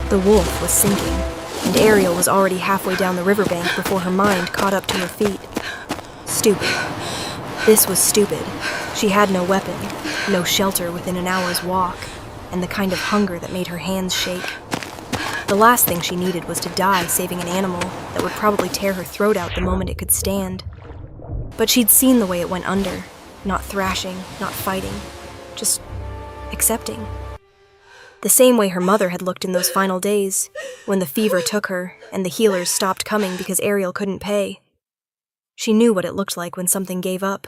The wolf was sinking, and Ariel was already halfway down the riverbank before her mind caught up to her feet. Stupid. This was stupid. She had no weapon, no shelter within an hour's walk, and the kind of hunger that made her hands shake. The last thing she needed was to die saving an animal that would probably tear her throat out the moment it could stand. But she'd seen the way it went under, not thrashing, not fighting, just accepting. The same way her mother had looked in those final days, when the fever took her and the healers stopped coming because Ariel couldn't pay. She knew what it looked like when something gave up.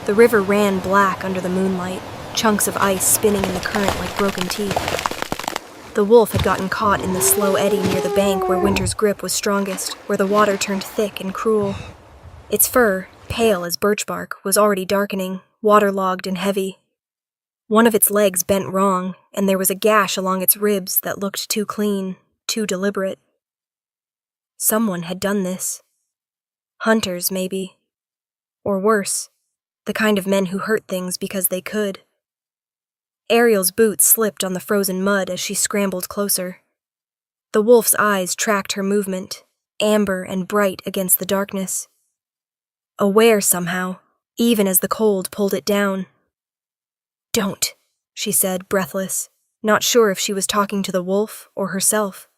The river ran black under the moonlight, chunks of ice spinning in the current like broken teeth. The wolf had gotten caught in the slow eddy near the bank where winter's grip was strongest, where the water turned thick and cruel. Its fur, pale as birch bark, was already darkening, waterlogged and heavy. One of its legs bent wrong, and there was a gash along its ribs that looked too clean, too deliberate. Someone had done this. Hunters, maybe. Or worse, the kind of men who hurt things because they could. Ariel's boots slipped on the frozen mud as she scrambled closer. The wolf's eyes tracked her movement, amber and bright against the darkness. Aware somehow, even as the cold pulled it down. "Don't," she said, breathless, not sure if she was talking to the wolf or herself.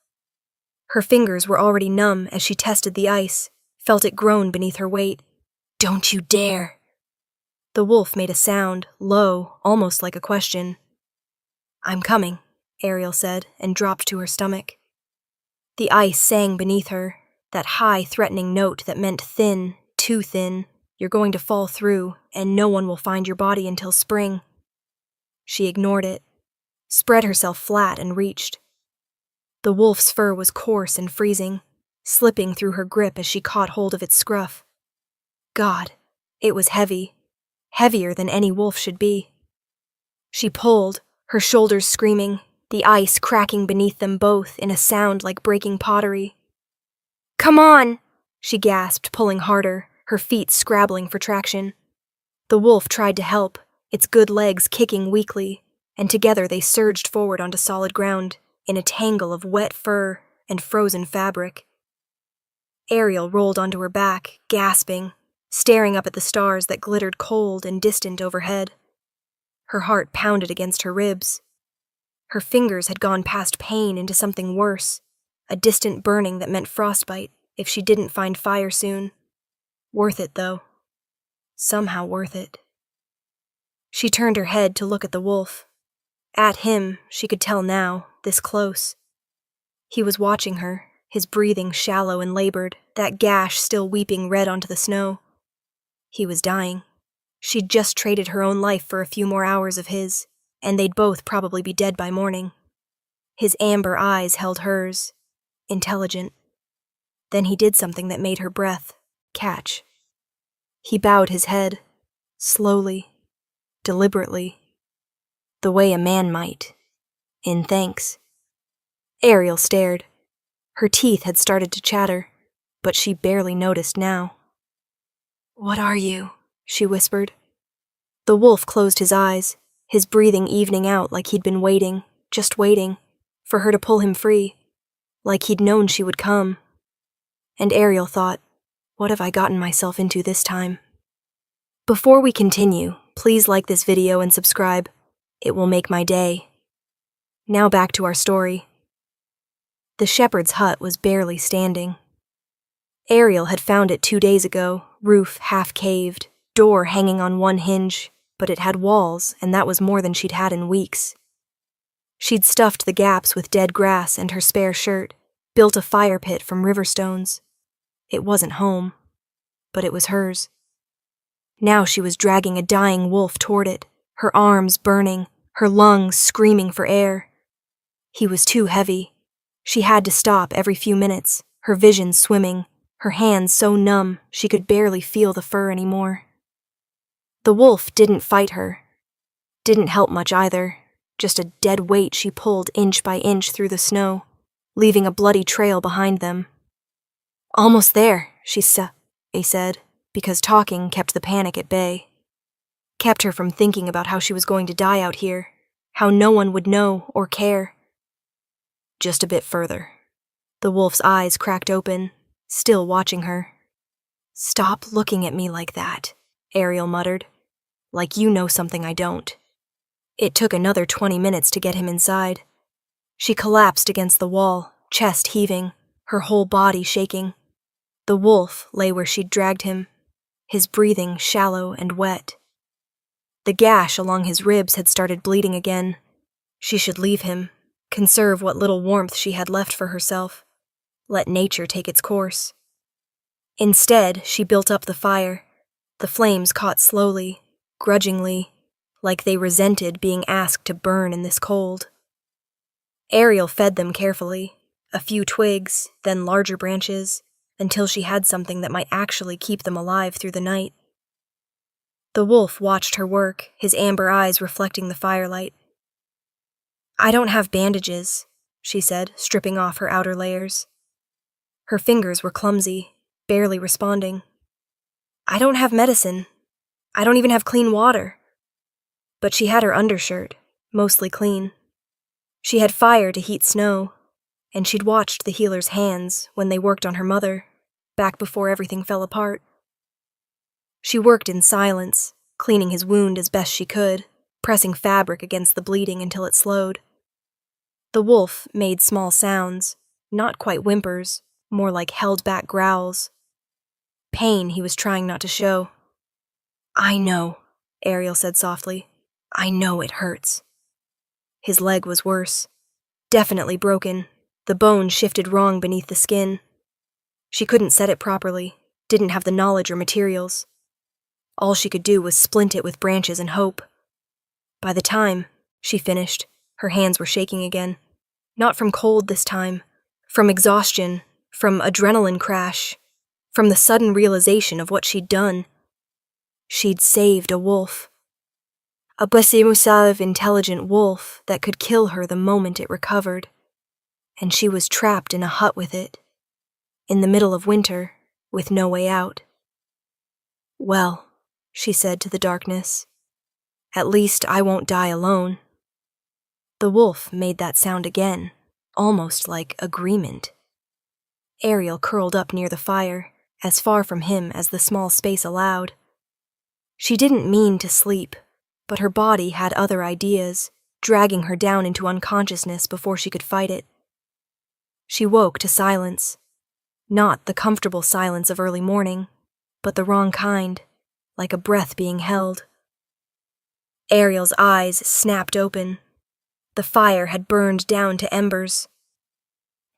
Her fingers were already numb as she tested the ice, felt it groan beneath her weight. "Don't you dare." The wolf made a sound, low, almost like a question. "I'm coming," Ariel said, and dropped to her stomach. The ice sang beneath her, that high, threatening note that meant thin, too thin. You're going to fall through, and no one will find your body until spring. She ignored it, spread herself flat and reached. The wolf's fur was coarse and freezing, slipping through her grip as she caught hold of its scruff. God, it was heavy, heavier than any wolf should be. She pulled, her shoulders screaming, the ice cracking beneath them both in a sound like breaking pottery. "Come on!" she gasped, pulling harder, her feet scrabbling for traction. The wolf tried to help, its good legs kicking weakly, and together they surged forward onto solid ground, in a tangle of wet fur and frozen fabric. Ariel rolled onto her back, gasping, staring up at the stars that glittered cold and distant overhead. Her heart pounded against her ribs. Her fingers had gone past pain into something worse, a distant burning that meant frostbite if she didn't find fire soon. Worth it, though. Somehow worth it. She turned her head to look at the wolf. At him, she could tell now, this close. He was watching her, his breathing shallow and labored, that gash still weeping red onto the snow. He was dying. She'd just traded her own life for a few more hours of his, and they'd both probably be dead by morning. His amber eyes held hers, intelligent. Then he did something that made her breath catch. He bowed his head, slowly, deliberately, the way a man might, in thanks. Ariel stared. Her teeth had started to chatter, but she barely noticed now. "What are you?" she whispered. The wolf closed his eyes, his breathing evening out like he'd been waiting, just waiting, for her to pull him free, like he'd known she would come. And Ariel thought, what have I gotten myself into this time? Before we continue, please like this video and subscribe. It will make my day. Now back to our story. The shepherd's hut was barely standing. Ariel had found it 2 days ago, roof half caved, door hanging on one hinge, but it had walls, and that was more than she'd had in weeks. She'd stuffed the gaps with dead grass and her spare shirt, built a fire pit from river stones. It wasn't home, but it was hers. Now she was dragging a dying wolf toward it, her arms burning, her lungs screaming for air. He was too heavy. She had to stop every few minutes, her vision swimming, her hands so numb she could barely feel the fur anymore. The wolf didn't fight her. Didn't help much either, just a dead weight she pulled inch by inch through the snow, leaving a bloody trail behind them. "Almost there," she said, because talking kept the panic at bay. Kept her from thinking about how she was going to die out here, how no one would know or care. just a bit further. The wolf's eyes cracked open, still watching her. Stop looking at me like that, Ariel muttered. Like you know something I don't. It took another 20 minutes to get him inside. She collapsed against the wall, chest heaving, her whole body shaking. The wolf lay where she'd dragged him, his breathing shallow and wet. The gash along his ribs had started bleeding again. She should leave him, conserve what little warmth she had left for herself, let nature take its course. Instead, she built up the fire. The flames caught slowly, grudgingly, like they resented being asked to burn in this cold. Ariel fed them carefully, a few twigs, then larger branches, until she had something that might actually keep them alive through the night. The wolf watched her work, his amber eyes reflecting the firelight. I don't have bandages, she said, stripping off her outer layers. Her fingers were clumsy, barely responding. I don't have medicine. I don't even have clean water. But she had her undershirt, mostly clean. She had fire to heat snow, and she'd watched the healer's hands when they worked on her mother, back before everything fell apart. She worked in silence, cleaning his wound as best she could, pressing fabric against the bleeding until it slowed. The wolf made small sounds, not quite whimpers, more like held-back growls. Pain he was trying not to show. I know, Ariel said softly. I know it hurts. His leg was worse. Definitely broken. The bone shifted wrong beneath the skin. She couldn't set it properly, didn't have the knowledge or materials. All she could do was splint it with branches and hope. By the time she finished, her hands were shaking again. Not from cold this time, from exhaustion, from adrenaline crash, from the sudden realization of what she'd done. She'd saved a wolf. A Basimusav intelligent wolf that could kill her the moment it recovered. And she was trapped in a hut with it, in the middle of winter, with no way out. Well, she said to the darkness, at least I won't die alone. The wolf made that sound again, almost like agreement. Ariel curled up near the fire, as far from him as the small space allowed. She didn't mean to sleep, but her body had other ideas, dragging her down into unconsciousness before she could fight it. She woke to silence. Not the comfortable silence of early morning, but the wrong kind, like a breath being held. Ariel's eyes snapped open. The fire had burned down to embers.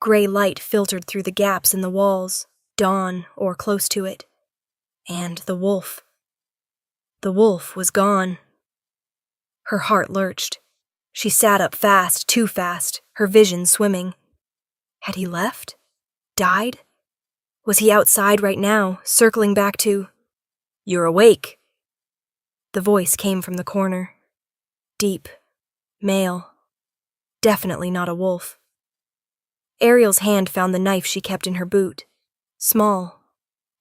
Gray light filtered through the gaps in the walls, dawn or close to it. And the wolf. The wolf was gone. Her heart lurched. She sat up fast, too fast, her vision swimming. Had he left? Died? Was he outside right now, circling back to... You're awake. The voice came from the corner. Deep. Male. Definitely not a wolf. Ariel's hand found the knife she kept in her boot. Small.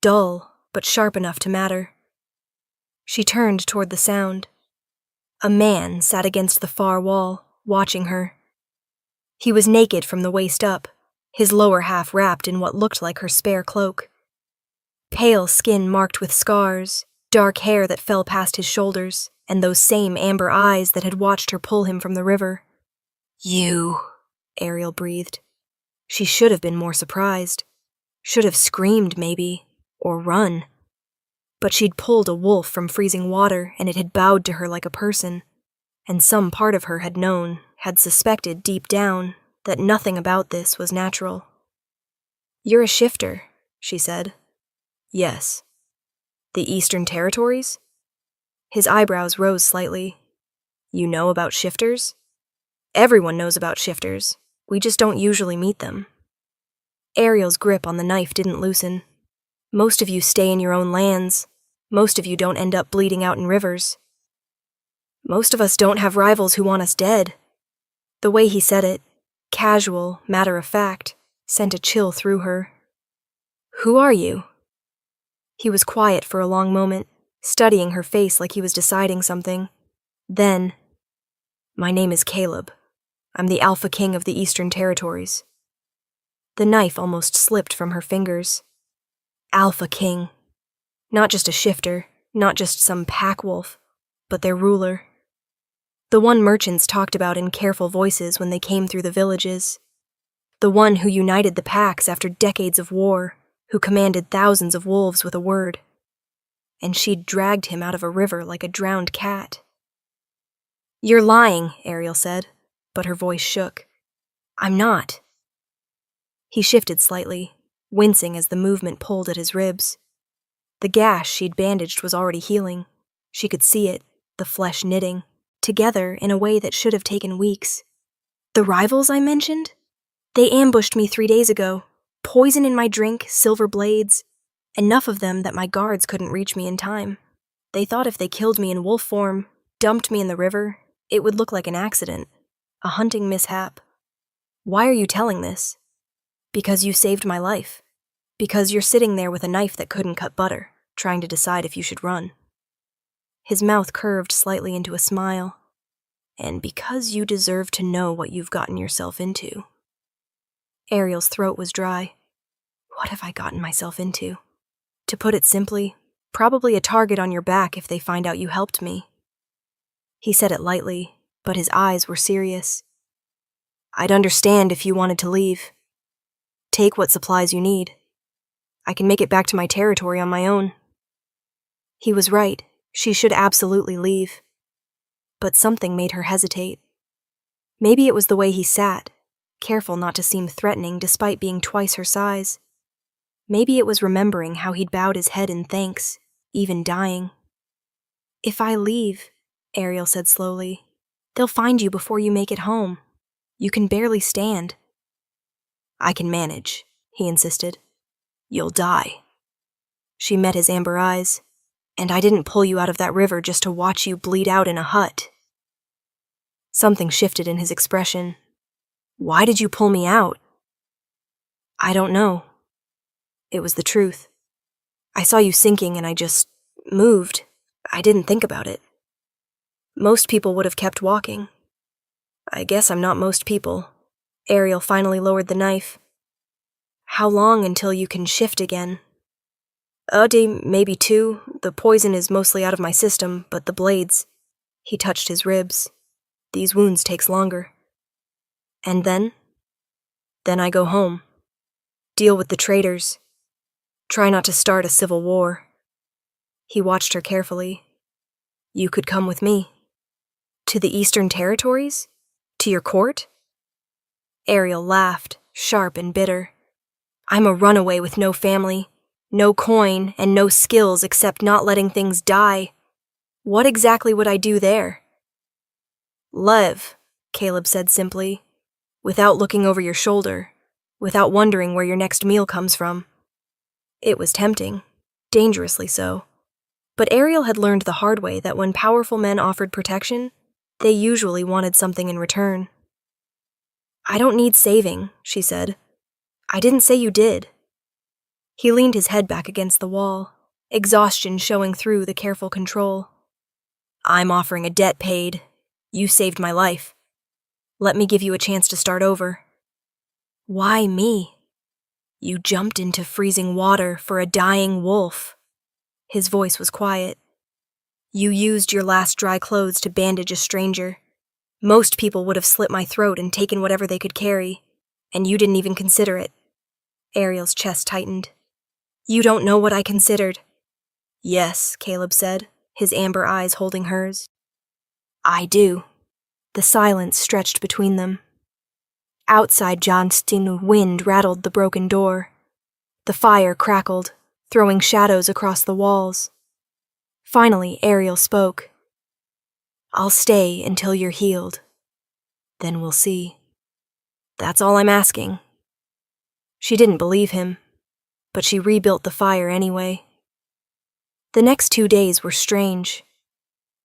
Dull, but sharp enough to matter. She turned toward the sound. A man sat against the far wall, watching her. He was naked from the waist up, his lower half wrapped in what looked like her spare cloak. Pale skin marked with scars, dark hair that fell past his shoulders, and those same amber eyes that had watched her pull him from the river. You, Ariel breathed. She should have been more surprised. Should have screamed, maybe, or run. But she'd pulled a wolf from freezing water, and it had bowed to her like a person, and some part of her had known, had suspected deep down, that nothing about this was natural. You're a shifter, she said. Yes. The Eastern Territories? His eyebrows rose slightly. You know about shifters? Everyone knows about shifters. We just don't usually meet them. Ariel's grip on the knife didn't loosen. Most of you stay in your own lands. Most of you don't end up bleeding out in rivers. Most of us don't have rivals who want us dead. The way he said it, casual, matter-of-fact, sent a chill through her. Who are you? He was quiet for a long moment, studying her face like he was deciding something. Then, my name is Caleb. I'm the Alpha King of the Eastern Territories. The knife almost slipped from her fingers. Alpha King. Not just a shifter, not just some pack wolf, but their ruler. The one merchants talked about in careful voices when they came through the villages. The one who united the packs after decades of war, who commanded thousands of wolves with a word. And she'd dragged him out of a river like a drowned cat. "You're lying," Ariel said, but her voice shook. "I'm not." He shifted slightly, wincing as the movement pulled at his ribs. The gash she'd bandaged was already healing. She could see it, the flesh knitting, together in a way that should have taken weeks. "The rivals I mentioned? They ambushed me 3 days ago. Poison in my drink, silver blades. Enough of them that my guards couldn't reach me in time. They thought if they killed me in wolf form, dumped me in the river, it would look like an accident, a hunting mishap. Why are you telling this? Because you saved my life. Because you're sitting there with a knife that couldn't cut butter, trying to decide if you should run." His mouth curved slightly into a smile. "And because you deserve to know what you've gotten yourself into." Ariel's throat was dry. What have I gotten myself into? To put it simply, probably a target on your back if they find out you helped me. He said it lightly, but his eyes were serious. "I'd understand if you wanted to leave. Take what supplies you need. I can make it back to my territory on my own." He was right. She should absolutely leave. But something made her hesitate. Maybe it was the way he sat, careful not to seem threatening despite being twice her size. Maybe it was remembering how he'd bowed his head in thanks, even dying. "If I leave," Ariel said slowly, "they'll find you before you make it home. You can barely stand." "I can manage," he insisted. "You'll die." She met his amber eyes. "And I didn't pull you out of that river just to watch you bleed out in a hut." Something shifted in his expression. "Why did you pull me out?" "I don't know. It was the truth. I saw you sinking and I just moved. I didn't think about it. Most people would have kept walking. I guess I'm not most people." Ariel finally lowered the knife. "How long until you can shift again?" "A day, maybe 2. The poison is mostly out of my system, but the blades..." He touched his ribs. "These wounds takes longer." "And then?" "Then I go home. Deal with the traitors. Try not to start a civil war." He watched her carefully. "You could come with me." "To the Eastern Territories? To your court?" Ariel laughed, sharp and bitter. "I'm a runaway with no family. No coin, and no skills except not letting things die. What exactly would I do there?" "Live," Caleb said simply, "without looking over your shoulder, without wondering where your next meal comes from." It was tempting, dangerously so. But Ariel had learned the hard way that when powerful men offered protection, they usually wanted something in return. "I don't need saving," she said. "I didn't say you did." He leaned his head back against the wall, exhaustion showing through the careful control. "I'm offering a debt paid. You saved my life. Let me give you a chance to start over." "Why me?" "You jumped into freezing water for a dying wolf." His voice was quiet. "You used your last dry clothes to bandage a stranger. Most people would have slit my throat and taken whatever they could carry, and you didn't even consider it." Ariel's chest tightened. "You don't know what I considered." "Yes," Caleb said, his amber eyes holding hers. "I do." The silence stretched between them. Outside Johnston, wind rattled the broken door. The fire crackled, throwing shadows across the walls. Finally, Ariel spoke. "I'll stay until you're healed. Then we'll see. That's all I'm asking." She didn't believe him, but she rebuilt the fire anyway. The next 2 days were strange.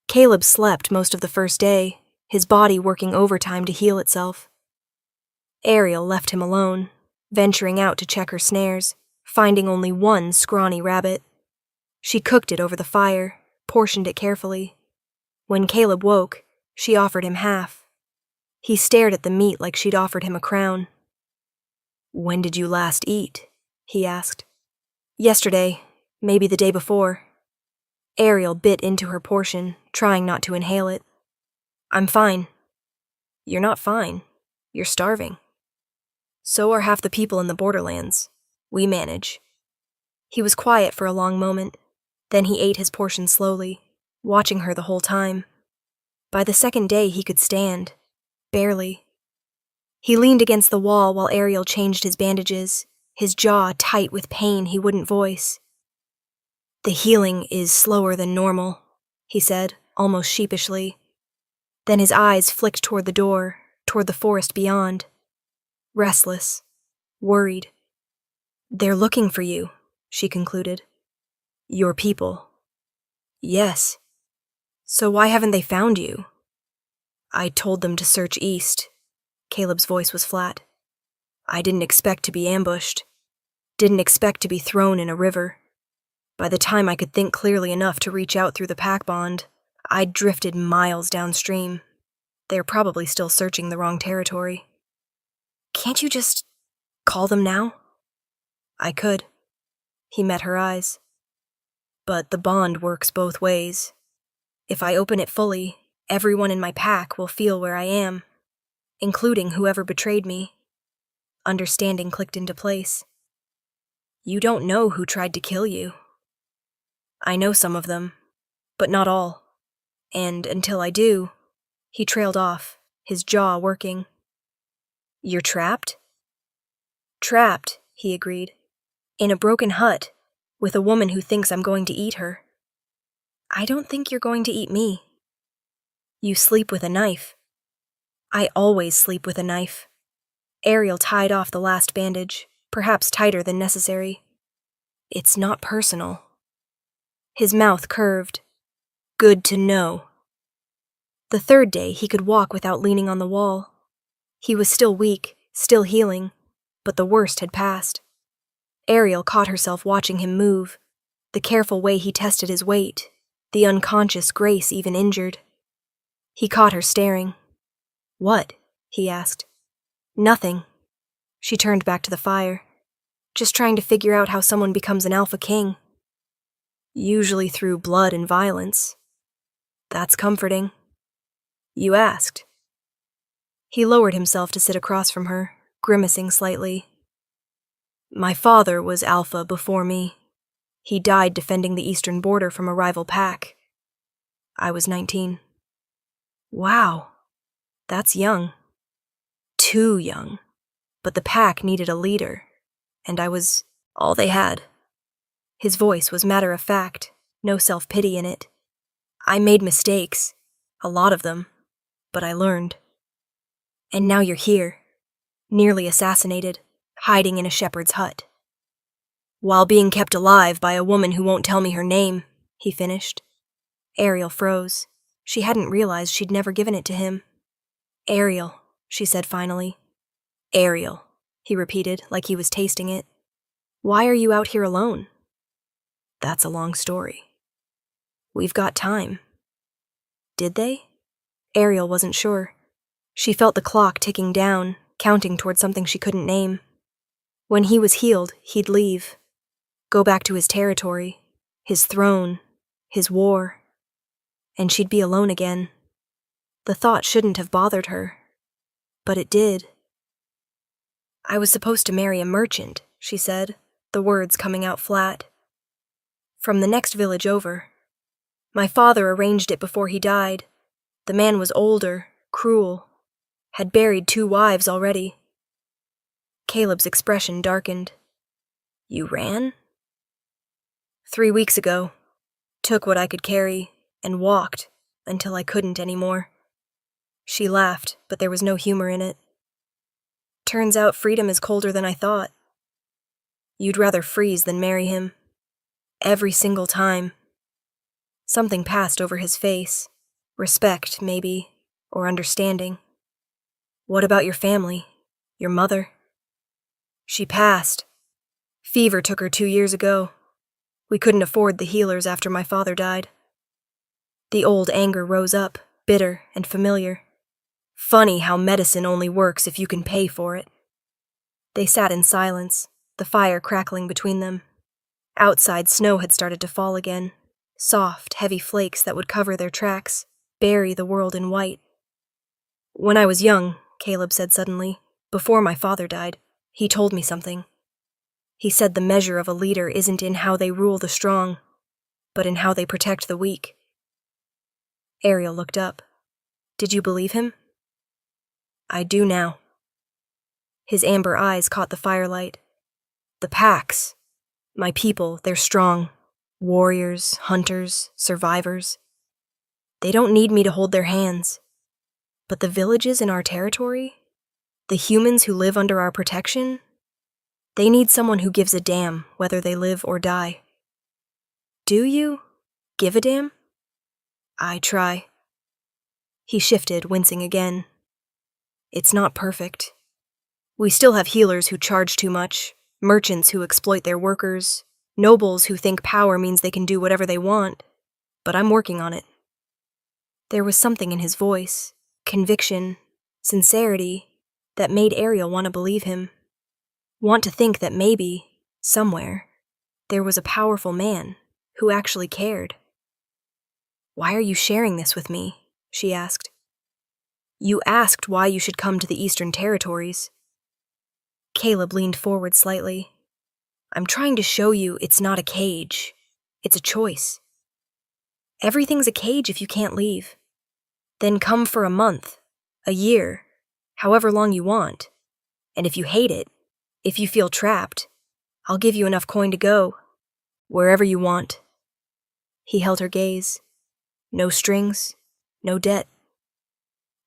Caleb slept most of the first day, his body working overtime to heal itself. Ariel left him alone, venturing out to check her snares, finding only one scrawny rabbit. She cooked it over the fire, portioned it carefully. When Caleb woke, she offered him half. He stared at the meat like she'd offered him a crown. "When did you last eat?" he asked. "Yesterday, maybe the day before." Ariel bit into her portion, trying not to inhale it. "I'm fine." "You're not fine. You're starving." "So are half the people in the borderlands. We manage." He was quiet for a long moment. Then he ate his portion slowly, watching her the whole time. By the second day, he could stand. Barely. He leaned against the wall while Ariel changed his bandages, his jaw tight with pain he wouldn't voice. "The healing is slower than normal," he said, almost sheepishly. Then his eyes flicked toward the door, toward the forest beyond. Restless. Worried. "They're looking for you," she concluded. "Your people." "Yes." "So why haven't they found you?" "I told them to search east." Caleb's voice was flat. "I didn't expect to be ambushed. Didn't expect to be thrown in a river. By the time I could think clearly enough to reach out through the pack bond, I'd drifted miles downstream. They're probably still searching the wrong territory." "Can't you just call them now?" "I could." He met her eyes. "But the bond works both ways. If I open it fully, everyone in my pack will feel where I am, including whoever betrayed me." Understanding clicked into place. "You don't know who tried to kill you." "I know some of them, but not all. And until I do..." He trailed off, his jaw working. "You're trapped?" "Trapped," he agreed. "In a broken hut, with a woman who thinks I'm going to eat her." "I don't think you're going to eat me." "You sleep with a knife." "I always sleep with a knife." Ariel tied off the last bandage, perhaps tighter than necessary. "It's not personal." His mouth curved. "Good to know." The third day, he could walk without leaning on the wall. He was still weak, still healing, but the worst had passed. Ariel caught herself watching him move, the careful way he tested his weight, the unconscious grace even injured. He caught her staring. "What?" he asked. "Nothing." She turned back to the fire. "Just trying to figure out how someone becomes an alpha king." "Usually through blood and violence." "That's comforting." "You asked." He lowered himself to sit across from her, grimacing slightly. "My father was alpha before me. He died defending the eastern border from a rival pack. I was 19. "Wow. That's young." "Too young. But the pack needed a leader, and I was all they had." His voice was matter of fact, no self-pity in it. "I made mistakes, a lot of them, but I learned. And now you're here, nearly assassinated, hiding in a shepherd's hut." "While being kept alive by a woman who won't tell me her name," he finished. Ariel froze. She hadn't realized she'd never given it to him. "Ariel," she said finally. "Ariel," he repeated like he was tasting it. "Why are you out here alone?" "That's a long story." "We've got time." Did they? Ariel wasn't sure. She felt the clock ticking down, counting toward something she couldn't name. When he was healed, he'd leave. Go back to his territory, his throne, his war. And she'd be alone again. The thought shouldn't have bothered her. But it did. "I was supposed to marry a merchant," she said, the words coming out flat. "From the next village over. My father arranged it before he died. The man was older, cruel, had buried 2 wives already." Caleb's expression darkened. "You ran?" "3 weeks ago. Took what I could carry, and walked, until I couldn't anymore." She laughed, but there was no humor in it. "Turns out freedom is colder than I thought." "You'd rather freeze than marry him." "Every single time." Something passed over his face. Respect, maybe, or understanding. "What about your family? Your mother?" "She passed. Fever took her 2 years ago. We couldn't afford the healers after my father died." The old anger rose up, bitter and familiar. Funny how medicine only works if you can pay for it. They sat in silence, the fire crackling between them. Outside, snow had started to fall again, soft, heavy flakes that would cover their tracks, bury the world in white. When I was young, Caleb said suddenly, before my father died, he told me something. He said the measure of a leader isn't in how they rule the strong, but in how they protect the weak. Ariel looked up. Did you believe him? I do now. His amber eyes caught the firelight. The packs. My people, they're strong. Warriors, hunters, survivors. They don't need me to hold their hands. But the villages in our territory, the humans who live under our protection, they need someone who gives a damn whether they live or die. Do you give a damn? I try. He shifted, wincing again. It's not perfect. We still have healers who charge too much, merchants who exploit their workers, nobles who think power means they can do whatever they want, but I'm working on it. There was something in his voice, conviction, sincerity, that made Ariel want to believe him. Want to think that maybe, somewhere, there was a powerful man who actually cared. Why are you sharing this with me? She asked. You asked why you should come to the Eastern Territories. Caleb leaned forward slightly. I'm trying to show you it's not a cage. It's a choice. Everything's a cage if you can't leave. Then come for a month, a year, however long you want. And if you hate it, if you feel trapped, I'll give you enough coin to go, wherever you want. He held her gaze. No strings, no debt.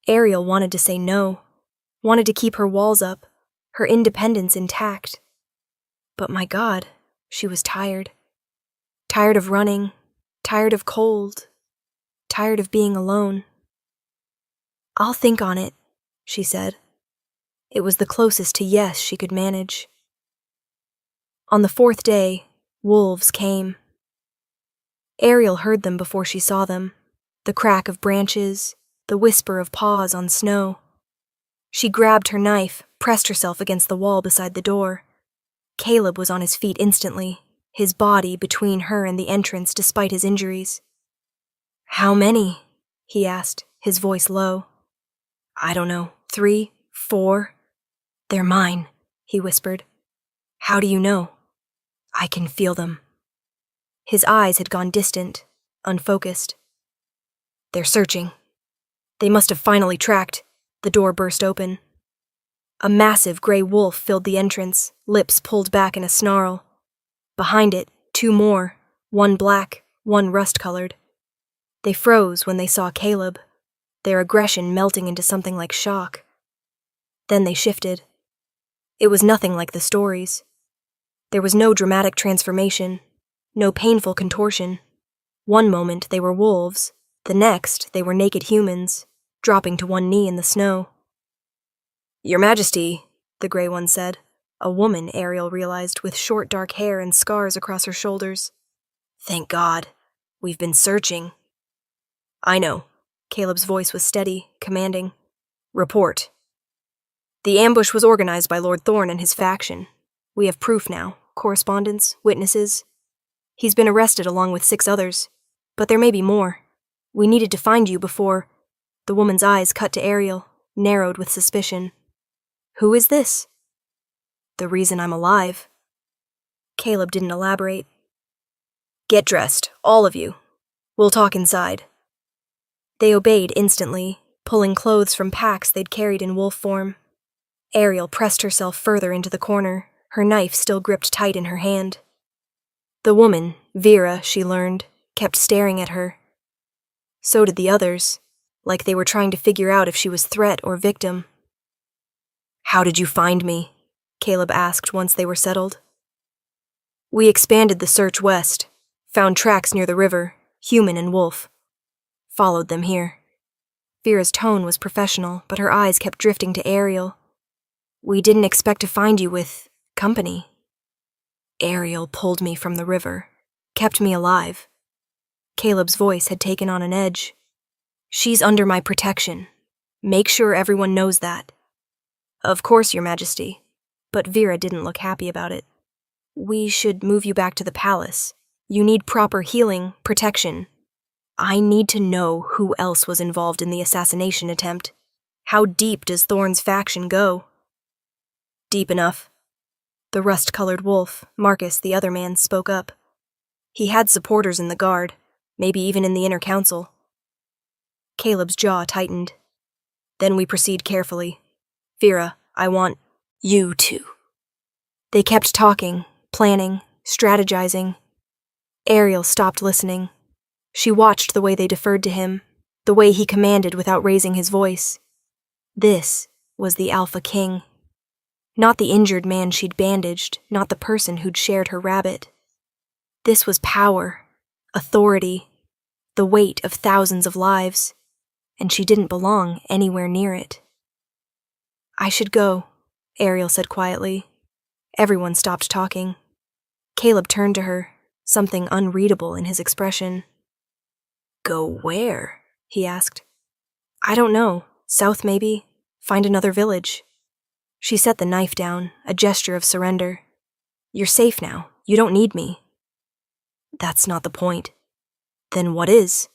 Ariel wanted to say no, wanted to keep her walls up, her independence intact. But my God, she was tired. Tired of running, tired of cold, tired of being alone. I'll think on it, she said. It was the closest to yes she could manage. On the fourth day, wolves came. Ariel heard them before she saw them, the crack of branches, the whisper of paws on snow. She grabbed her knife, pressed herself against the wall beside the door. Caleb was on his feet instantly, his body between her and the entrance despite his injuries. How many? He asked, his voice low. I don't know, 3, 4. They're mine, he whispered. How do you know? I can feel them. His eyes had gone distant, unfocused. They're searching. They must have finally tracked. The door burst open. A massive gray wolf filled the entrance, lips pulled back in a snarl. Behind it, 2 more, one black, one rust-colored. They froze when they saw Caleb, their aggression melting into something like shock. Then they shifted. It was nothing like the stories. There was no dramatic transformation, no painful contortion. One moment they were wolves, the next they were naked humans, dropping to one knee in the snow. Your Majesty, the gray one said, a woman, Ariel realized, with short dark hair and scars across her shoulders. Thank God. We've been searching. I know. Caleb's voice was steady, commanding. Report. The ambush was organized by Lord Thorne and his faction. We have proof now, correspondence, witnesses. He's been arrested along with 6 others, but there may be more. We needed to find you before... The woman's eyes cut to Ariel, narrowed with suspicion. Who is this? The reason I'm alive. Caleb didn't elaborate. Get dressed, all of you. We'll talk inside. They obeyed instantly, pulling clothes from packs they'd carried in wolf form. Ariel pressed herself further into the corner, her knife still gripped tight in her hand. The woman, Vera, she learned, kept staring at her. So did the others, like they were trying to figure out if she was threat or victim. How did you find me? Caleb asked once they were settled. We expanded the search west, found tracks near the river, human and wolf. Followed them here. Vera's tone was professional, but her eyes kept drifting to Ariel. We didn't expect to find you with company. Ariel pulled me from the river, kept me alive. Caleb's voice had taken on an edge. She's under my protection. Make sure everyone knows that. Of course, Your Majesty. But Vera didn't look happy about it. We should move you back to the palace. You need proper healing, protection. I need to know who else was involved in the assassination attempt. How deep does Thorne's faction go? Deep enough. The rust-colored wolf, Marcus, the other man, spoke up. He had supporters in the guard, maybe even in the inner council. Caleb's jaw tightened. Then we proceed carefully. Vera, I want you to. They kept talking, planning, strategizing. Ariel stopped listening. She watched the way they deferred to him, the way he commanded without raising his voice. This was the Alpha King. Not the injured man she'd bandaged, not the person who'd shared her rabbit. This was power, authority, the weight of thousands of lives, and she didn't belong anywhere near it. I should go, Ariel said quietly. Everyone stopped talking. Caleb turned to her, something unreadable in his expression. Go where? He asked. I don't know. South, maybe. Find another village. She set the knife down, a gesture of surrender. You're safe now. You don't need me. That's not the point. Then what is?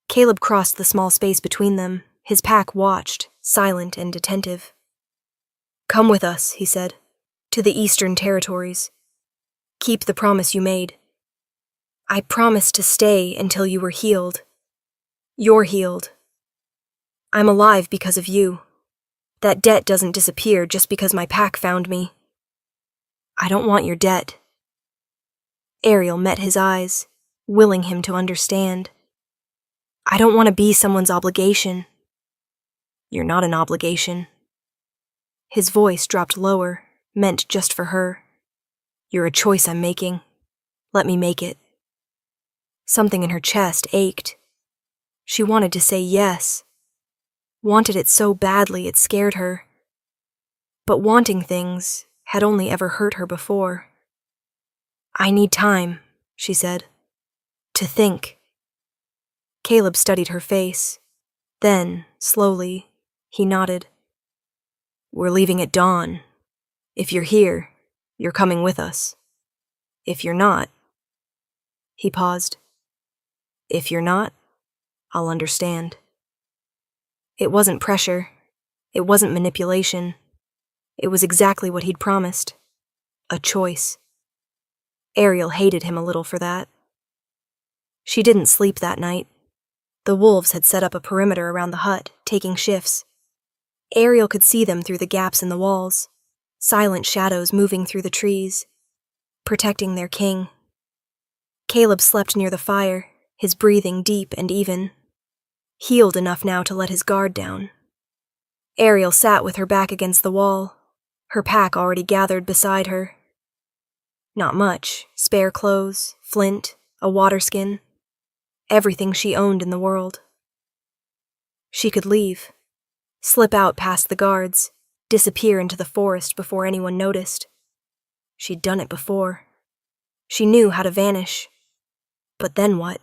Caleb crossed the small space between them. His pack watched, silent and attentive. Come with us, he said, to the Eastern Territories. Keep the promise you made. I promised to stay until you were healed. You're healed. I'm alive because of you. That debt doesn't disappear just because my pack found me. I don't want your debt. Ariel met his eyes, willing him to understand. I don't want to be someone's obligation. You're not an obligation. His voice dropped lower, meant just for her. You're a choice I'm making. Let me make it. Something in her chest ached. She wanted to say yes. Wanted it so badly it scared her. But wanting things had only ever hurt her before. I need time, she said. To think. Caleb studied her face. Then, slowly, he nodded. We're leaving at dawn. If you're here, you're coming with us. If you're not... He paused. If you're not, I'll understand. It wasn't pressure. It wasn't manipulation. It was exactly what he'd promised. A choice. Ariel hated him a little for that. She didn't sleep that night. The wolves had set up a perimeter around the hut, taking shifts. Ariel could see them through the gaps in the walls, silent shadows moving through the trees, protecting their king. Caleb slept near the fire, his breathing deep and even, healed enough now to let his guard down. Ariel sat with her back against the wall, her pack already gathered beside her. Not much, spare clothes, flint, a water skin, everything she owned in the world. She could leave, slip out past the guards, disappear into the forest before anyone noticed. She'd done it before. She knew how to vanish. But then what?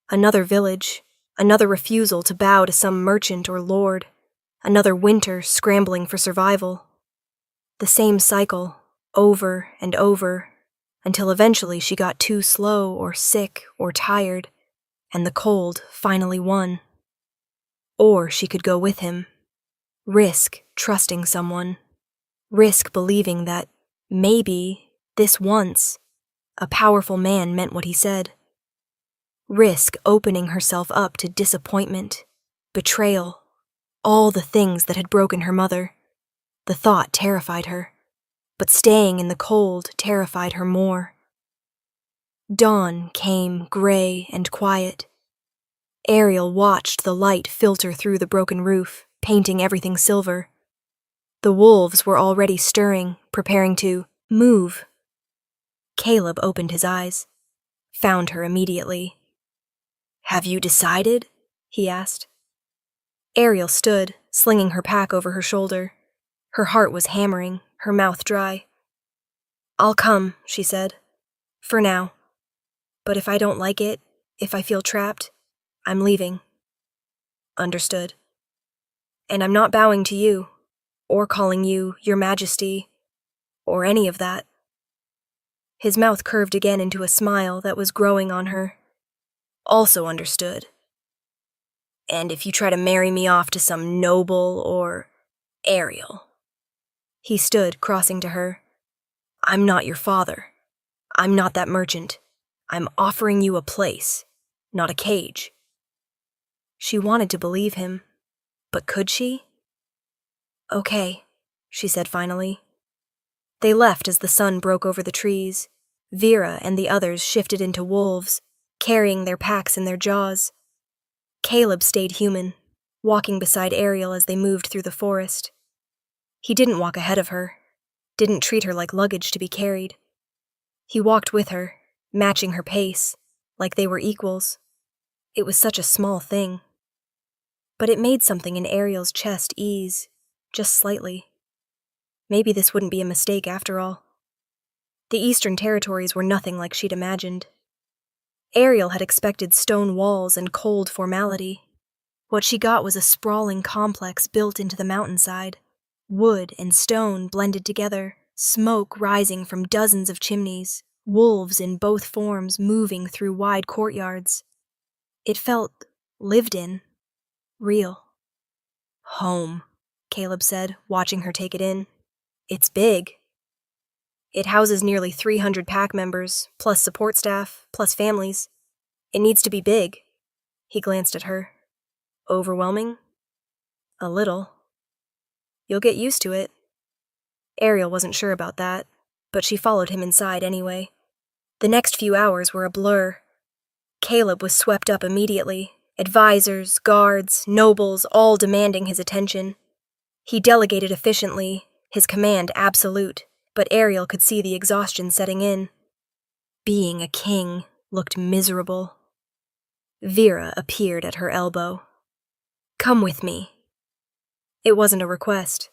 Another village, another refusal to bow to some merchant or lord, another winter scrambling for survival. The same cycle, over and over, until eventually she got too slow or sick or tired, and the cold finally won. Or she could go with him, risk trusting someone, risk believing that maybe, this once, a powerful man meant what he said. Risk opening herself up to disappointment, betrayal, all the things that had broken her mother. The thought terrified her, but staying in the cold terrified her more. Dawn came gray and quiet. Ariel watched the light filter through the broken roof, painting everything silver. The wolves were already stirring, preparing to move. Caleb opened his eyes, found her immediately. Have you decided? He asked. Ariel stood, slinging her pack over her shoulder. Her heart was hammering, her mouth dry. I'll come, she said. For now. But if I don't like it, if I feel trapped, I'm leaving. Understood. And I'm not bowing to you, or calling you Your Majesty, or any of that. His mouth curved again into a smile that was growing on her. Also understood. And if you try to marry me off to some noble or Ariel. He stood, crossing to her. I'm not your father. I'm not that merchant. I'm offering you a place, not a cage. She wanted to believe him, but could she? Okay, she said finally. They left as the sun broke over the trees. Vera and the others shifted into wolves, carrying their packs in their jaws. Caleb stayed human, walking beside Ariel as they moved through the forest. He didn't walk ahead of her, didn't treat her like luggage to be carried. He walked with her, matching her pace, like they were equals. It was such a small thing. But it made something in Ariel's chest ease, just slightly. Maybe this wouldn't be a mistake after all. The Eastern Territories were nothing like she'd imagined. Ariel had expected stone walls and cold formality. What she got was a sprawling complex built into the mountainside. Wood and stone blended together, smoke rising from dozens of chimneys, wolves in both forms moving through wide courtyards. It felt lived in, real. Home, Caleb said, watching her take it in. It's big. It houses nearly 300 pack members, plus support staff, plus families. It needs to be big. He glanced at her. Overwhelming? A little. You'll get used to it. Ariel wasn't sure about that, but she followed him inside anyway. The next few hours were a blur. Caleb was swept up immediately, advisors, guards, nobles, all demanding his attention. He delegated efficiently, his command absolute, but Ariel could see the exhaustion setting in. Being a king looked miserable. Vera appeared at her elbow. Come with me. It wasn't a request.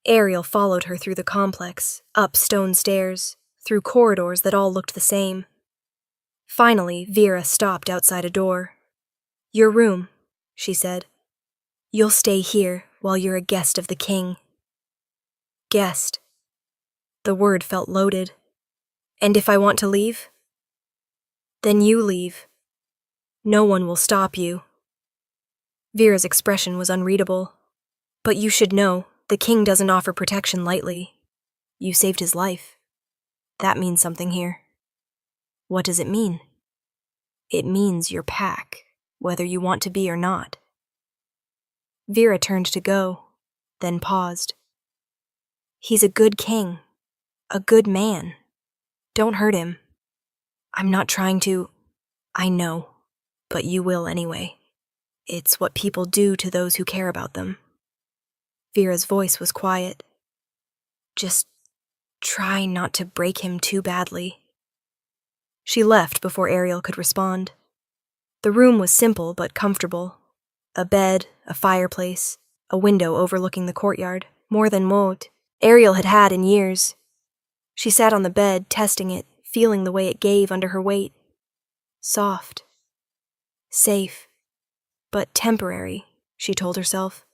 Ariel followed her through the complex, up stone stairs, through corridors that all looked the same. Finally, Vera stopped outside a door. Your room, she said. You'll stay here while you're a guest of the king. Guest. The word felt loaded. And if I want to leave? Then you leave. No one will stop you. Vera's expression was unreadable. But you should know, the king doesn't offer protection lightly. You saved his life. That means something here. What does it mean? It means you're pack, whether you want to be or not. Vera turned to go, then paused. He's a good king, a good man. Don't hurt him. I'm not trying to. I know, but you will anyway. It's what people do to those who care about them. Vera's voice was quiet. Just try not to break him too badly. She left before Ariel could respond. The room was simple but comfortable. A bed, a fireplace, a window overlooking the courtyard, more than Maud Ariel had had in years. She sat on the bed, testing it, feeling the way it gave under her weight. Soft. Safe. But temporary, she told herself.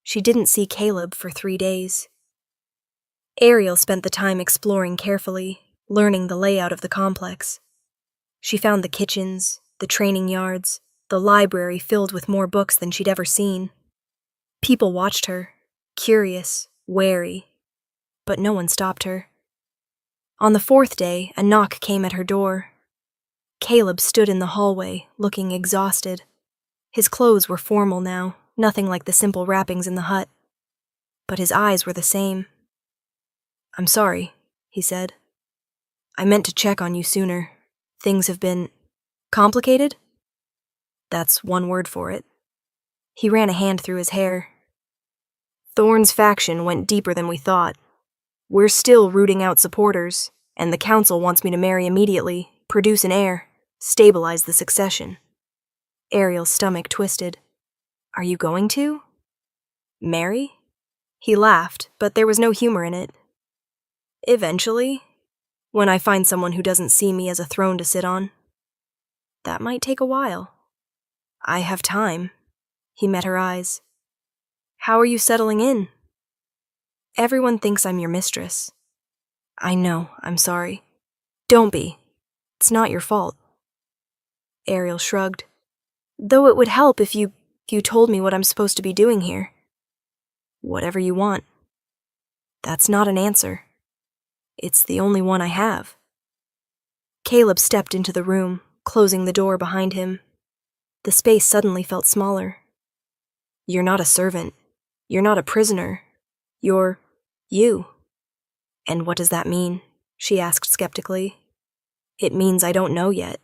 She didn't see Caleb for 3 days. Ariel spent the time exploring carefully, learning the layout of the complex. She found the kitchens, the training yards, the library filled with more books than she'd ever seen. People watched her, curious, wary, but no one stopped her. On the 4th day, a knock came at her door. Caleb stood in the hallway, looking exhausted. His clothes were formal now, nothing like the simple wrappings in the hut. But his eyes were the same. I'm sorry, he said. I meant to check on you sooner. Things have been complicated? That's one word for it. He ran a hand through his hair. Thorne's faction went deeper than we thought. We're still rooting out supporters, and the council wants me to marry immediately, produce an heir, stabilize the succession. Ariel's stomach twisted. Are you going to? Marry? He laughed, but there was no humor in it. Eventually, when I find someone who doesn't see me as a throne to sit on. That might take a while. I have time. He met her eyes. How are you settling in? Everyone thinks I'm your mistress. I know, I'm sorry. Don't be. It's not your fault. Ariel shrugged. Though it would help if you told me what I'm supposed to be doing here. Whatever you want. That's not an answer. It's the only one I have. Caleb stepped into the room, closing the door behind him. The space suddenly felt smaller. You're not a servant. You're not a prisoner. You're you. And what does that mean? She asked skeptically. It means I don't know yet.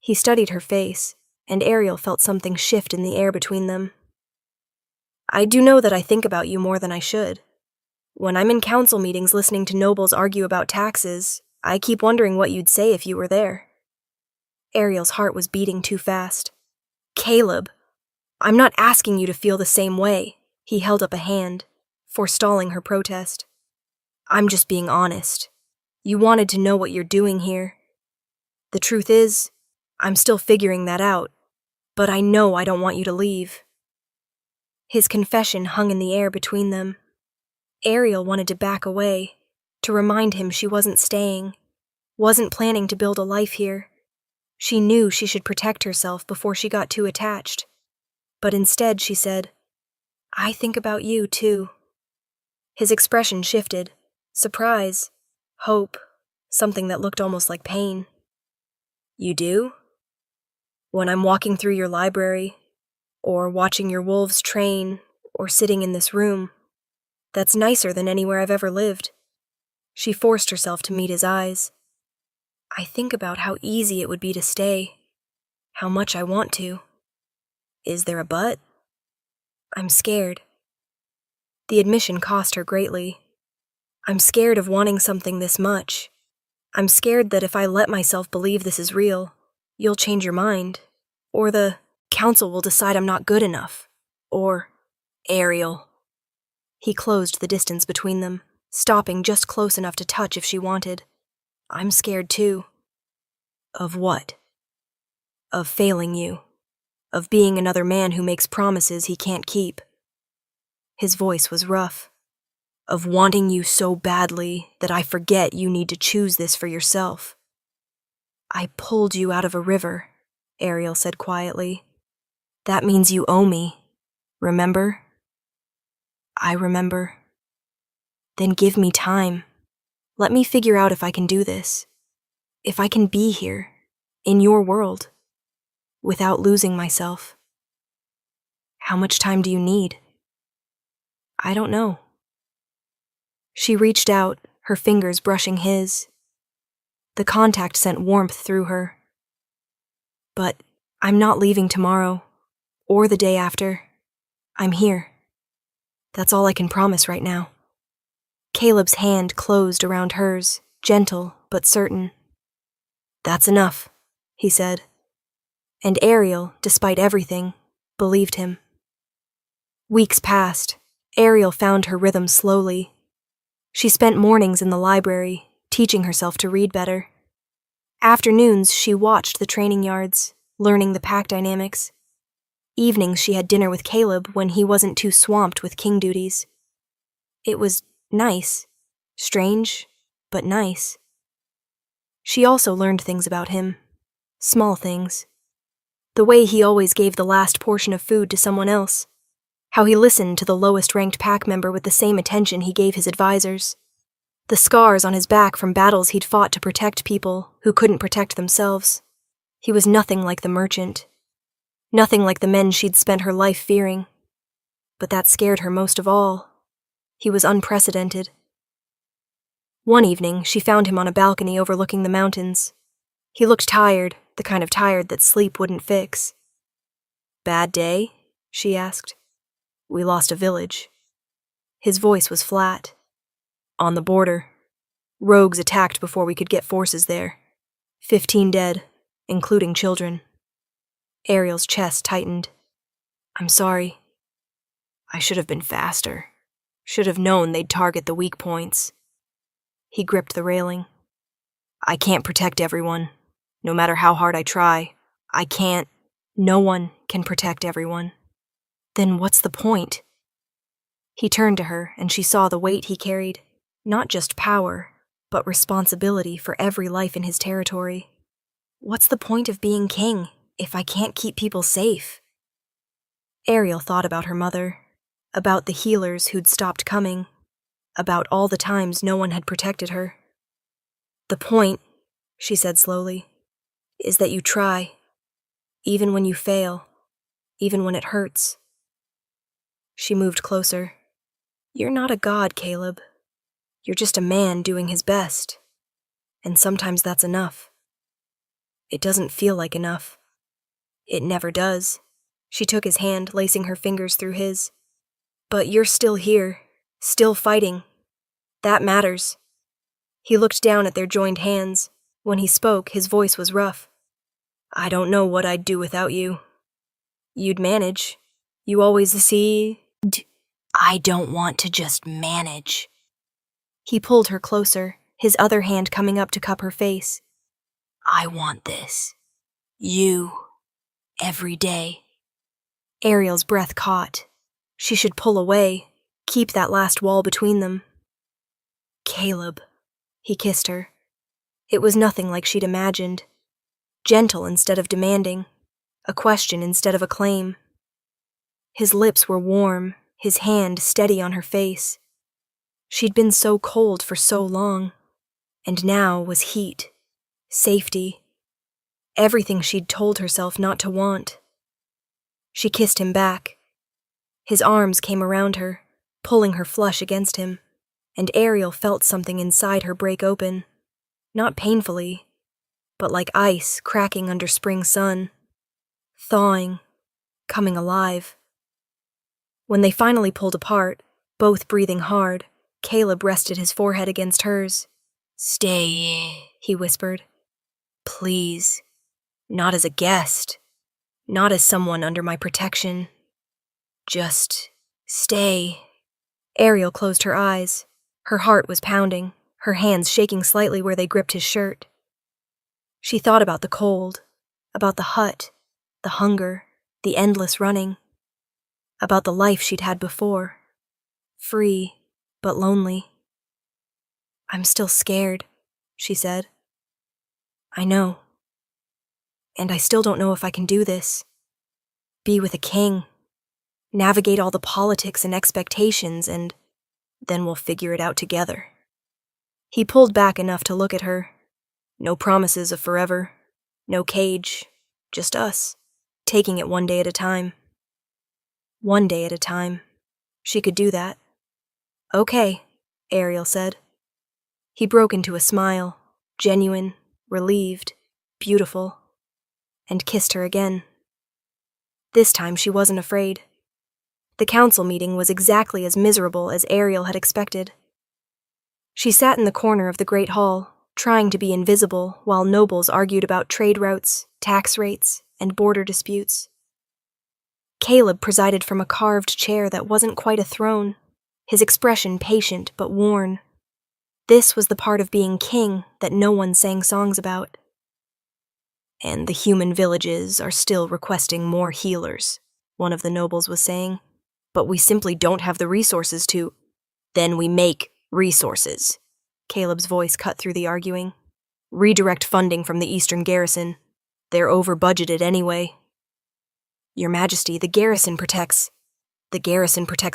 He studied her face, and Ariel felt something shift in the air between them. I do know that I think about you more than I should. When I'm in council meetings listening to nobles argue about taxes, I keep wondering what you'd say if you were there. Ariel's heart was beating too fast. Caleb, I'm not asking you to feel the same way. He held up a hand, forestalling her protest. I'm just being honest. You wanted to know what you're doing here. The truth is, I'm still figuring that out, but I know I don't want you to leave. His confession hung in the air between them. Ariel wanted to back away, to remind him she wasn't staying, wasn't planning to build a life here. She knew she should protect herself before she got too attached. But instead she said, I think about you too. His expression shifted. Surprise, hope, something that looked almost like pain. You do? When I'm walking through your library, or watching your wolves train, or sitting in this room, that's nicer than anywhere I've ever lived. She forced herself to meet his eyes. I think about how easy it would be to stay, how much I want to. Is there a but? I'm scared. The admission cost her greatly. I'm scared of wanting something this much. I'm scared that if I let myself believe this is real, you'll change your mind, or the council will decide I'm not good enough, or Ariel. He closed the distance between them, stopping just close enough to touch if she wanted. I'm scared too. Of what? Of failing you. Of being another man who makes promises he can't keep. His voice was rough. Of wanting you so badly that I forget you need to choose this for yourself. I pulled you out of a river, Ariel said quietly. That means you owe me. Remember? I remember. Then give me time. Let me figure out if I can do this. If I can be here, in your world, without losing myself. How much time do you need? I don't know. She reached out, her fingers brushing his. The contact sent warmth through her. But I'm not leaving tomorrow, or the day after. I'm here. That's all I can promise right now. Caleb's hand closed around hers, gentle but certain. That's enough, he said. And Ariel, despite everything, believed him. Weeks passed. Ariel found her rhythm slowly. She spent mornings in the library, teaching herself to read better. Afternoons, she watched the training yards, learning the pack dynamics. Evenings, she had dinner with Caleb when he wasn't too swamped with king duties. It was nice. Strange, but nice. She also learned things about him. Small things. The way he always gave the last portion of food to someone else. How he listened to the lowest-ranked pack member with the same attention he gave his advisors. The scars on his back from battles he'd fought to protect people who couldn't protect themselves. He was nothing like the merchant. Nothing like the men she'd spent her life fearing. But that scared her most of all. He was unprecedented. One evening, she found him on a balcony overlooking the mountains. He looked tired, the kind of tired that sleep wouldn't fix. Bad day? She asked. We lost a village. His voice was flat. On the border. Rogues attacked before we could get forces there. 15 dead, including children. Ariel's chest tightened. I'm sorry. I should have been faster. Should have known they'd target the weak points. He gripped the railing. I can't protect everyone. No matter how hard I try, I can't. No one can protect everyone. Then what's the point? He turned to her, and she saw the weight he carried. Not just power, but responsibility for every life in his territory. What's the point of being king if I can't keep people safe? Ariel thought about her mother, about the healers who'd stopped coming, about all the times no one had protected her. The point, she said slowly, is that you try, even when you fail, even when it hurts. She moved closer. You're not a god, Caleb. You're just a man doing his best. And sometimes that's enough. It doesn't feel like enough. It never does. She took his hand, lacing her fingers through his. But you're still here, still fighting. That matters. He looked down at their joined hands. When he spoke, his voice was rough. I don't know what I'd do without you. You'd manage. You always see... I don't want to just manage. He pulled her closer, his other hand coming up to cup her face. I want this. You. Every day. Ariel's breath caught. She should pull away, keep that last wall between them. Caleb. He kissed her. It was nothing like she'd imagined. Gentle instead of demanding. A question instead of a claim. His lips were warm, his hand steady on her face. She'd been so cold for so long, and now was heat, safety, everything she'd told herself not to want. She kissed him back. His arms came around her, pulling her flush against him, and Ariel felt something inside her break open, not painfully, but like ice cracking under spring sun, thawing, coming alive. When they finally pulled apart, both breathing hard, Caleb rested his forehead against hers. Stay, he whispered. Please. Not as a guest. Not as someone under my protection. Just stay. Ariel closed her eyes. Her heart was pounding, her hands shaking slightly where they gripped his shirt. She thought about the cold, about the hut, the hunger, the endless running, about the life she'd had before. Free, but lonely. I'm still scared, she said. I know. And I still don't know if I can do this. Be with a king. Navigate all the politics and expectations, and then we'll figure it out together. He pulled back enough to look at her. No promises of forever. No cage. Just us. Taking it one day at a time. One day at a time. She could do that. Okay, Ariel said. He broke into a smile, genuine, relieved, beautiful, and kissed her again. This time she wasn't afraid. The council meeting was exactly as miserable as Ariel had expected. She sat in the corner of the great hall, trying to be invisible while nobles argued about trade routes, tax rates, and border disputes. Caleb presided from a carved chair that wasn't quite a throne, his expression patient but worn. This was the part of being king that no one sang songs about. And the human villages are still requesting more healers, one of the nobles was saying. But we simply don't have the resources to... Then we make resources. Caleb's voice cut through the arguing. Redirect funding from the Eastern Garrison. They're over-budgeted anyway. Your Majesty, the garrison protects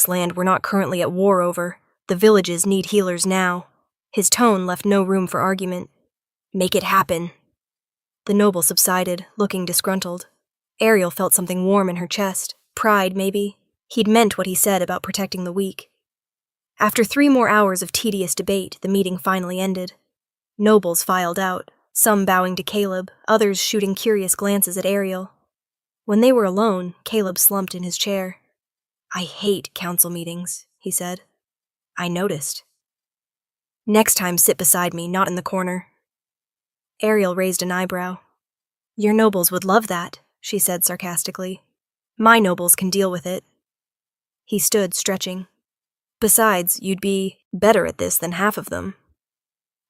land we're not currently at war over. The villages need healers now. His tone left no room for argument. Make it happen. The noble subsided, looking disgruntled. Ariel felt something warm in her chest. Pride, maybe. He'd meant what he said about protecting the weak. After 3 more hours of tedious debate, the meeting finally ended. Nobles filed out, some bowing to Caleb, others shooting curious glances at Ariel. When they were alone, Caleb slumped in his chair. I hate council meetings, he said. I noticed. Next time sit beside me, not in the corner. Ariel raised an eyebrow. Your nobles would love that, she said sarcastically. My nobles can deal with it. He stood, stretching. Besides, you'd be better at this than half of them.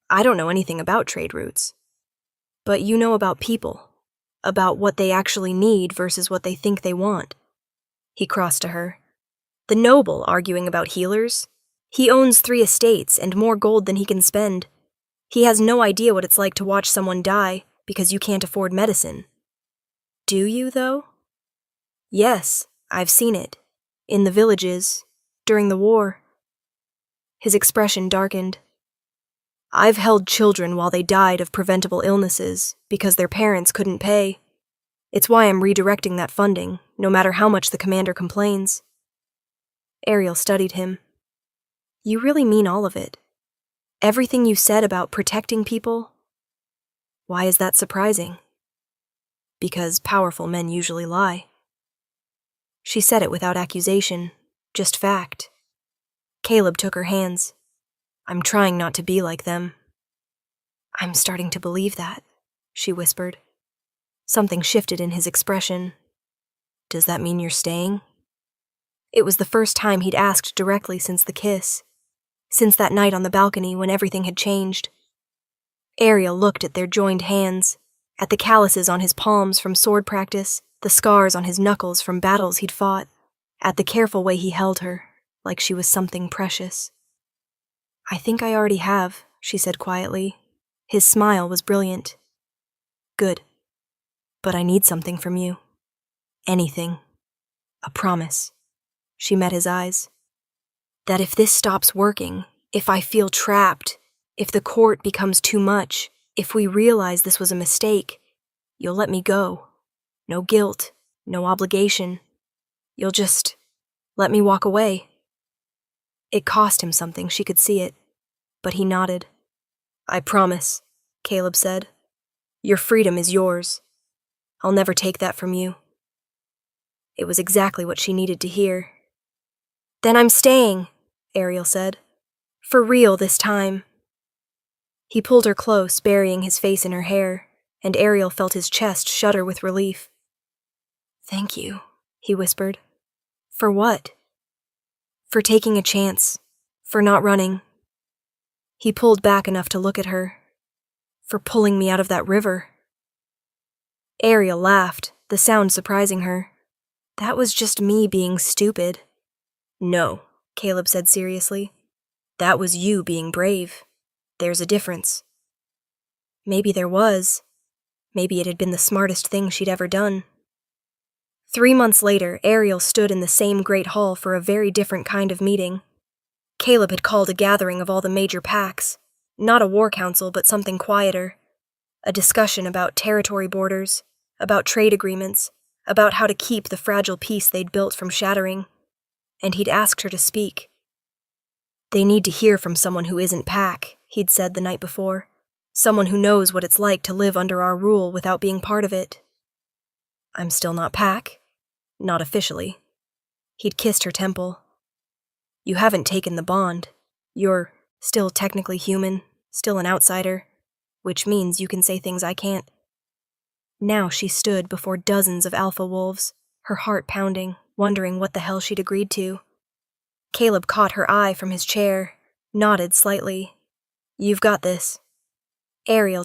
I don't know anything about trade routes. But you know about people, about what they actually need versus what they think they want. He crossed to her. The noble arguing about healers? He owns 3 estates and more gold than he can spend. He has no idea what it's like to watch someone die because you can't afford medicine. Do you, though? Yes, I've seen it. In the villages, during the war. His expression darkened. I've held children while they died of preventable illnesses because their parents couldn't pay. It's why I'm redirecting that funding, no matter how much the commander complains. Ariel studied him. You really mean all of it? Everything you said about protecting people? Why is that surprising? Because powerful men usually lie. She said it without accusation, just fact. Caleb took her hands. I'm trying not to be like them. I'm starting to believe that, she whispered. Something shifted in his expression. Does that mean you're staying? It was the first time he'd asked directly since the kiss, since that night on the balcony when everything had changed. Ariel looked at their joined hands, at the calluses on his palms from sword practice, the scars on his knuckles from battles he'd fought, at the careful way he held her, like she was something precious. I think I already have, she said quietly. His smile was brilliant. Good. But I need something from you. Anything. A promise. She met his eyes. That if this stops working, if I feel trapped, if the court becomes too much, if we realize this was a mistake, you'll let me go. No guilt, no obligation. You'll just let me walk away. It cost him something, she could see it, but he nodded. I promise, Caleb said. Your freedom is yours. I'll never take that from you. It was exactly what she needed to hear. Then I'm staying, Ariel said. For real this time. He pulled her close, burying his face in her hair, and Ariel felt his chest shudder with relief. Thank you, he whispered. For what? For taking a chance. For not running. He pulled back enough to look at her. For pulling me out of that river. Ariel laughed, the sound surprising her. That was just me being stupid. No, Caleb said seriously. That was you being brave. There's a difference. Maybe there was. Maybe it had been the smartest thing she'd ever done. 3 months later, Ariel stood in the same great hall for a very different kind of meeting. Caleb had called a gathering of all the major packs, not a war council, but something quieter. A discussion about territory borders, about trade agreements, about how to keep the fragile peace they'd built from shattering. And he'd asked her to speak. They need to hear from someone who isn't pack, he'd said the night before. Someone who knows what it's like to live under our rule without being part of it. I'm still not pack. Not officially. He'd kissed her temple. You haven't taken the bond. You're still technically human, still an outsider, which means you can say things I can't. Now she stood before dozens of alpha wolves, her heart pounding, wondering what the hell she'd agreed to. Caleb caught her eye from his chair, nodded slightly. You've got this. Ariel